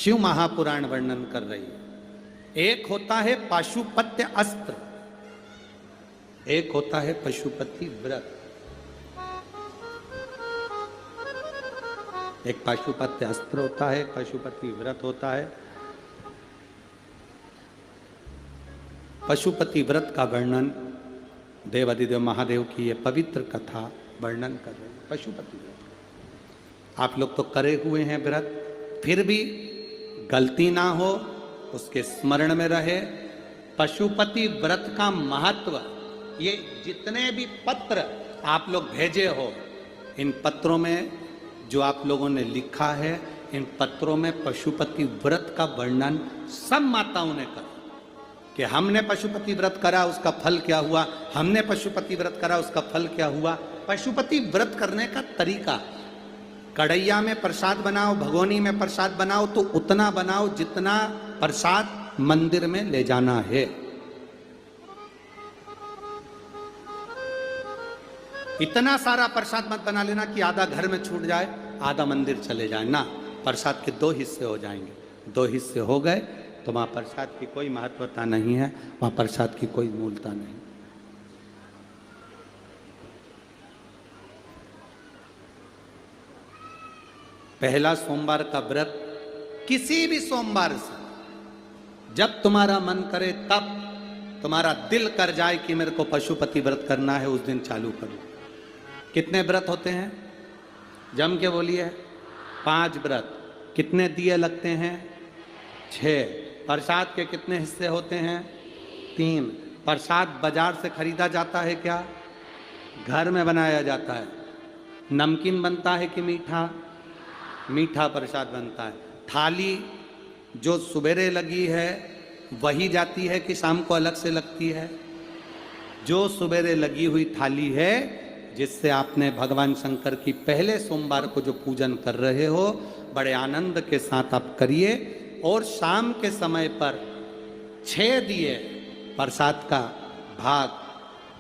शिव महापुराण वर्णन कर रही है। एक होता है पाशुपत्य अस्त्र, एक होता है पशुपति व्रत। एक पाशुपत्य अस्त्र होता है, एक पशुपति व्रत होता है। पशुपति व्रत का वर्णन देवादिदेव महादेव की ये पवित्र कथा वर्णन कर रहे हैं। पशुपति व्रत आप लोग तो करे हुए हैं व्रत, फिर भी गलती ना हो, उसके स्मरण में रहे। पशुपति व्रत का महत्व, ये जितने भी पत्र आप लोग भेजे हो, इन पत्रों में जो आप लोगों ने लिखा है, इन पत्रों में पशुपति व्रत का वर्णन सब माताओं ने करा कि हमने पशुपति व्रत करा उसका फल क्या हुआ, हमने पशुपति व्रत करा उसका फल क्या हुआ। पशुपति व्रत करने का तरीका, कढ़ैया में प्रसाद बनाओ, भगोनी में प्रसाद बनाओ तो उतना बनाओ जितना प्रसाद मंदिर में ले जाना है। इतना सारा प्रसाद मत बना लेना कि आधा घर में छूट जाए, आधा मंदिर चले जाए ना। प्रसाद के दो हिस्से हो जाएंगे, दो हिस्से हो गए तो वहां प्रसाद की कोई महत्वता नहीं है, वहां प्रसाद की कोई मूलता नहीं। पहला सोमवार का व्रत किसी भी सोमवार से जब तुम्हारा मन करे, तब तुम्हारा दिल कर जाए कि मेरे को पशुपति व्रत करना है, उस दिन चालू करो। कितने व्रत होते हैं? जम के बोलिए। 5 व्रत। कितने दिए लगते हैं? 6। प्रसाद के कितने हिस्से होते हैं? 3। प्रसाद बाजार से खरीदा जाता है क्या? घर में बनाया जाता है। नमकीन बनता है कि मीठा? मीठा प्रसाद बनता है। थाली जो सुबेरे लगी है वही जाती है कि शाम को अलग से लगती है? जो सुबेरे लगी हुई थाली है, जिससे आपने भगवान शंकर की पहले सोमवार को जो पूजन कर रहे हो, बड़े आनंद के साथ आप करिए। और शाम के समय पर 6 दिए प्रसाद का भाग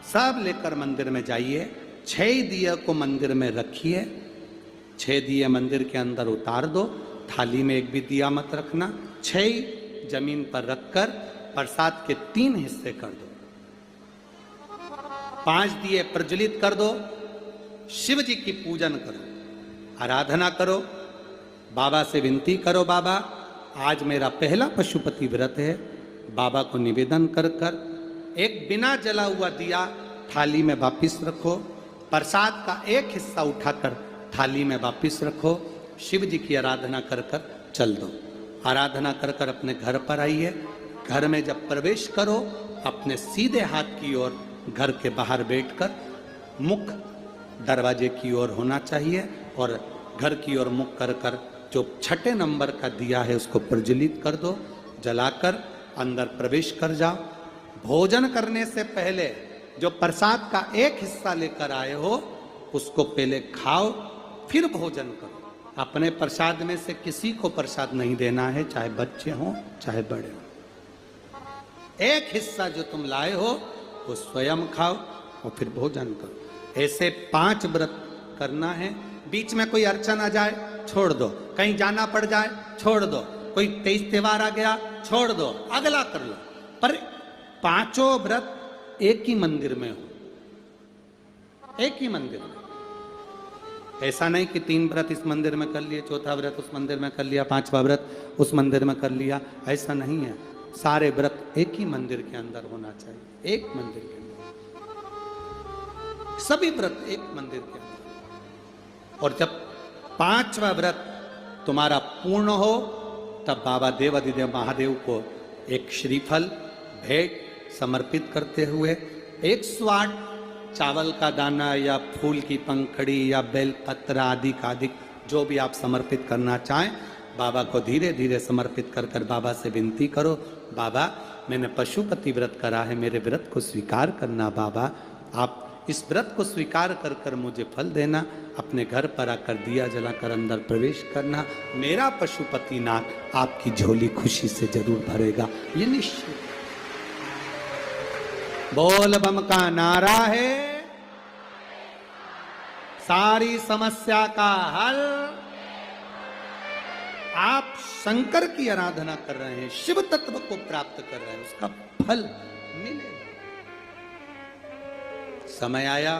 सब लेकर मंदिर में जाइए। 6 दिए को मंदिर में रखिए। 6 दिए मंदिर के अंदर उतार दो, थाली में एक भी दिया मत रखना। 6 जमीन पर रखकर प्रसाद के 3 हिस्से कर दो। 5 दिए प्रज्वलित कर दो। शिव जी की पूजन करो, आराधना करो, बाबा से विनती करो, बाबा आज मेरा पहला पशुपति व्रत है। बाबा को निवेदन कर कर एक बिना जला हुआ दिया थाली में वापिस रखो। प्रसाद का एक हिस्सा उठाकर थाली में वापिस रखो। शिव जी की आराधना कर कर चल दो। आराधना कर कर अपने घर पर आइए। घर में जब प्रवेश करो, अपने सीधे हाथ की ओर घर के बाहर बैठकर मुख दरवाजे की ओर होना चाहिए और घर की ओर मुख कर कर जो 6 नंबर का दिया है उसको प्रज्वलित कर दो। जलाकर अंदर प्रवेश कर जाओ। भोजन करने से पहले जो प्रसाद का एक हिस्सा लेकर आए हो उसको पहले खाओ, फिर भोजन करो। अपने प्रसाद में से किसी को प्रसाद नहीं देना है, चाहे बच्चे हों चाहे बड़े हों। एक हिस्सा जो तुम लाए हो वो स्वयं खाओ और फिर भोजन करो। ऐसे 5 व्रत करना है। बीच में कोई अड़चन आ जाए छोड़ दो, कहीं जाना पड़ जाए छोड़ दो, कोई तेज त्योहार आ गया छोड़ दो, अगला कर लो। पर 5 व्रत एक ही मंदिर में हो, एक ही मंदिर में। ऐसा नहीं कि 3 व्रत इस मंदिर में कर लिए, चौथा व्रत उस मंदिर में कर लिया, 5वां व्रत उस मंदिर में कर लिया, ऐसा नहीं है। सारे व्रत एक ही मंदिर के अंदर होना चाहिए, एक मंदिर के अंदर, सभी व्रत एक मंदिर के अंदर। और जब 5वां व्रत तुम्हारा पूर्ण हो, तब बाबा देवादिदेव महादेव को एक श्रीफल भेंट समर्पित करते हुए 108 चावल का दाना या फूल की पंखड़ी या बेलपत्र आदि का जो भी आप समर्पित करना चाहें, बाबा को धीरे धीरे समर्पित कर कर बाबा से विनती करो, बाबा मैंने पशुपति व्रत करा है, मेरे व्रत को स्वीकार करना। बाबा आप इस व्रत को स्वीकार कर कर मुझे फल देना। अपने घर पर आकर दिया जलाकर अंदर प्रवेश करना। मेरा पशुपति नाथ आपकी झोली खुशी से जरूर भरेगा, ये निश्चित। बोल बम का नारा है, सारी समस्या का हल आप शंकर की आराधना कर रहे हैं, शिव तत्व को प्राप्त कर रहे हैं, उसका फल मिलेगा। समय आया,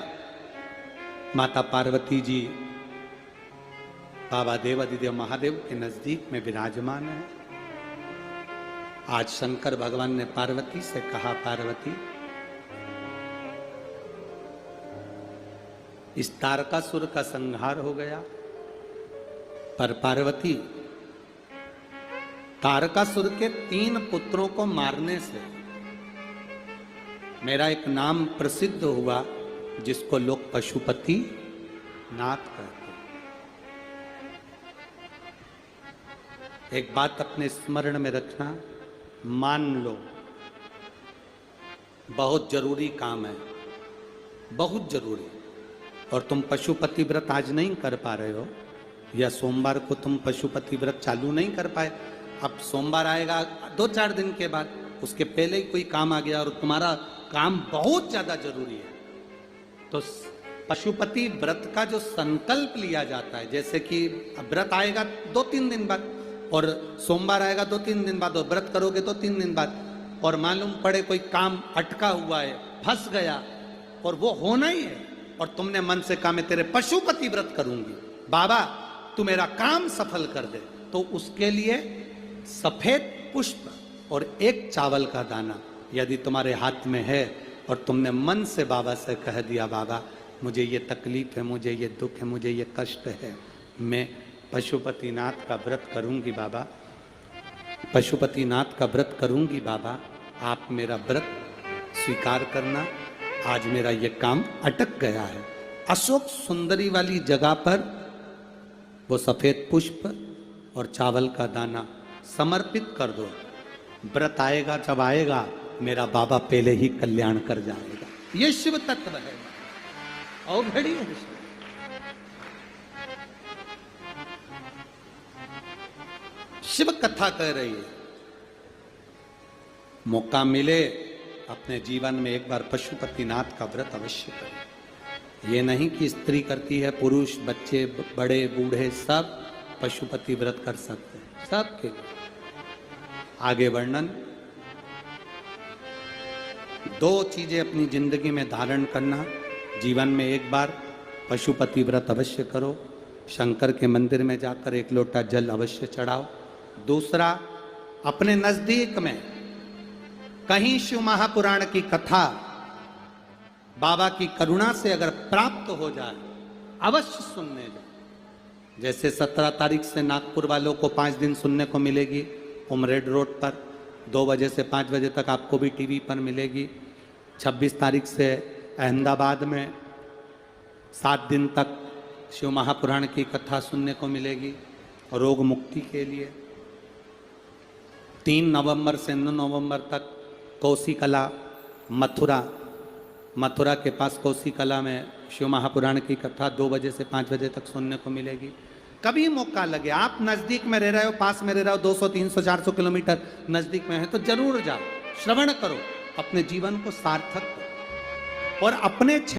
माता पार्वती जी बाबा देवादिदेव महादेव के नजदीक में विराजमान है। आज शंकर भगवान ने पार्वती से कहा, पार्वती इस तारकासुर का संहार हो गया, पर पार्वती तारकासुर के 3 पुत्रों को मारने से मेरा एक नाम प्रसिद्ध हुआ, जिसको लोग पशुपति नाथ कहते हैं। एक बात अपने स्मरण में रखना, मान लो बहुत जरूरी काम है, बहुत जरूरी, और तुम पशुपति व्रत आज नहीं कर पा रहे हो, या सोमवार को तुम पशुपति व्रत चालू नहीं कर पाए, अब सोमवार आएगा 2-4 दिन के बाद, उसके पहले ही कोई काम आ गया और तुम्हारा काम बहुत ज्यादा जरूरी है, तो पशुपति व्रत का जो संकल्प लिया जाता है, जैसे कि व्रत आएगा 2-3 दिन बाद और सोमवार आएगा 2-3 दिन बाद, और व्रत करोगे 2-3 दिन बाद, और मालूम पड़े कोई काम अटका हुआ है, फंस गया और वो होना ही है, और तुमने मन से कहा मैं तेरे पशुपति व्रत करूंगी, बाबा तू मेरा काम सफल कर दे, तो उसके लिए सफेद पुष्प और एक चावल का दाना यदि तुम्हारे हाथ में है, और तुमने मन से बाबा से कह दिया, बाबा मुझे ये तकलीफ है, मुझे ये दुख है, मुझे ये कष्ट है, मैं पशुपतिनाथ का व्रत करूंगी बाबा, पशुपतिनाथ का व्रत करूंगी बाबा, आप मेरा व्रत स्वीकार करना, आज मेरा ये काम अटक गया है। अशोक सुंदरी वाली जगह पर वो सफेद पुष्प और चावल का दाना समर्पित कर दो, व्रत आएगा जब आएगा, मेरा बाबा पहले ही कल्याण कर जाएगा। ये शिव तत्व है, और घड़ी है। शिव कथा कह रही है, मौका मिले अपने जीवन में एक बार पशुपतिनाथ का व्रत अवश्य करें। ये नहीं कि स्त्री करती है, पुरुष, बच्चे, बड़े, बूढ़े सब पशुपति व्रत कर सकते हैं, सबके। आगे वर्णन, 2 चीजें अपनी जिंदगी में धारण करना, जीवन में एक बार पशुपति व्रत अवश्य करो, शंकर के मंदिर में जाकर 1 लोटा जल अवश्य चढ़ाओ। दूसरा, अपने नजदीक में कहीं शिव महापुराण की कथा बाबा की करुणा से अगर प्राप्त हो जाए, अवश्य सुनने जाए। जैसे 17 तारीख से नागपुर वालों को 5 दिन सुनने को मिलेगी उमरेड रोड पर, 2 बजे से 5 बजे तक आपको भी टीवी पर मिलेगी। 26 तारीख से अहमदाबाद में 7 दिन तक शिव महापुराण की कथा सुनने को मिलेगी रोग मुक्ति के लिए। 3 नवंबर से 9 नवंबर तक कौशिकला मथुरा के पास कौशिकला में शिव महापुराण की कथा 2 बजे से 5 बजे तक सुनने को मिलेगी। कभी मौका लगे, आप नजदीक में रह रहे हो, पास में रह रहे हो, 200, 300, 400 किलोमीटर नजदीक में है, तो जरूर जाओ, श्रवण करो, अपने जीवन को सार्थक करो और अपने